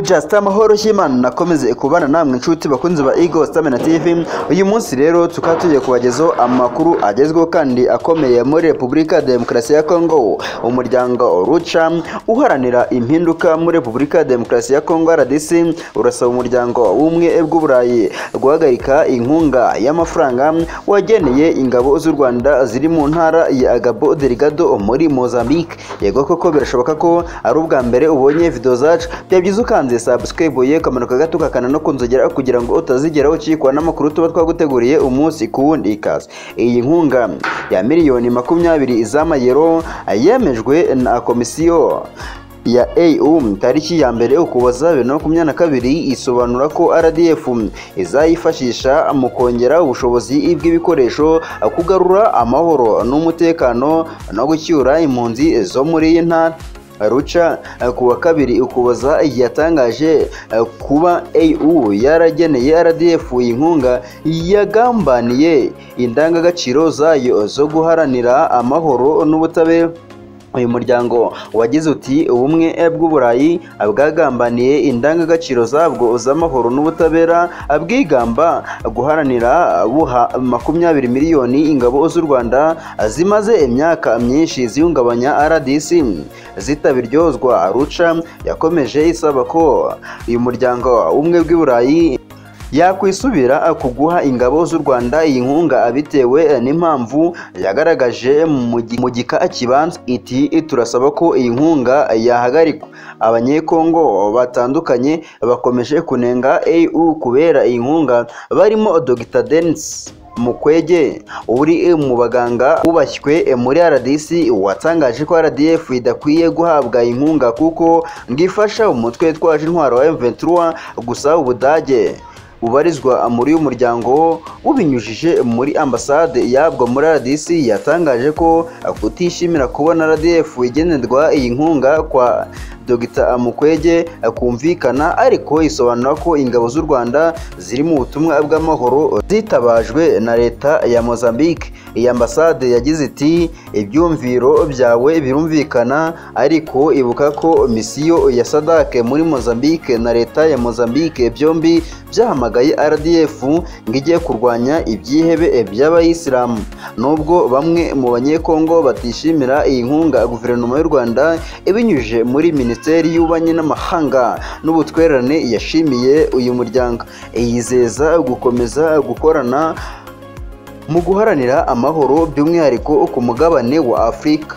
Just amahoro y'Imana nakomeze kubana namwe inshuti bakunzi ba Eagle Stamina TV. Uyu munsi rero tukaba tugiye kubagezaho amakuru agezweho kandi akomeye muri Repubulika ya Demokarasi ya Kongo. Umuryango Ruca uharanira impinduka muri Repubulika ya Demokarasi ya Kongo RDC urasaba umuryango w'ubumwe bw'Uburayi guhagarika inkunga y'amafaranga wageneye ingabo z'u Rwanda ziri mu ntara ya Cabo Delgado muri Mozambique. Yego koko birashoboka ko ari ubwa mbere ubonye video zacu, byabyiza ukanze subscribe ye kamanuka gato kakana no kunzogera kugira ngo utazigera ukikwa n'amakuru tuba twaguteguriye umunsi ku wundi. Ikaze. Iyi nkunga ya miliyoni 20 z'amayero yemejwe na komisiyo ya AU tariki ya mbere Ukuboza 2022 isobanura ko RDF izayifashisha mu kongera ubushobozi bw'ibikoresho, kugarura amahoro n'umutekano no gucyura impunzi zo muri iyi ntara. Ruca kuwa kabiri Ukuboza yatangaje kuba AU yarageneye RDF inkunga yagambaniye indangagaciro zayo zo guharanira amahoro n'ubutabera. Uyu muryango wagize uti ubumwe bw'Uburayi bwagambaniye indangagaciro zabwo z'amahoro n'ubutabera, bwigamba guharanira buha 20 miliyoni ingabo z'u Rwanda zimaze imyaka myinshi zihungabanya RDC zitabiryozwa. Ruca yakomeje isaba ko uyu muryango ubumwe bw'Uburayi yakwisubira kuguha ingabo z'u Rwanda iyi nkunga bitewe n'impamvu yagaragaje mu gika kibanza. Iti turasaba ko iyi nkunga yahagarikwa. Abanyekongo batandukanye bakomeje kunenga AU kubera iyi nkunga, barimo Dr Denis Mukwege uri mu baganga ubashywe muri RDC watangaje ko RDF idakwiye guhabwa inkunga kuko ngifasha umutwe twaje intwaro wa M23. Gusa Ubudage ubarizwa muri uyu muryango ubinyujije muri ambasade yabwo muri RDC yatangaje ko kutishimira kubona RDF igenerwa iyi nkunga kwa Dr Mukwege kumvikana, ariko isobanura ko ingabo z'u Rwanda ziri mu butumwa bw'amahoro zitabajwe na leta ya Mozambique. Iyi ambasade yagize iti ibyumviro byawe birumvikana, ariko ibuka ko misiyo ya SADC muri Mozambique na leta ya Mozambique byombi byahamagaye RDF ngiye kurwanya ibyihebe by'abayisilamu. Nubwo bamwe mu banyekongo batishimira iyi nkunga, guverinoma y'u Rwanda ibinyujije muri Minisiteri y'Ububanyi n'Amahanga n'Ubutwererane yashimiye uyu muryango, yizeza gukomeza gukorana mu guharanira amahoro by'umwihariko ku mugabane wa Afurika.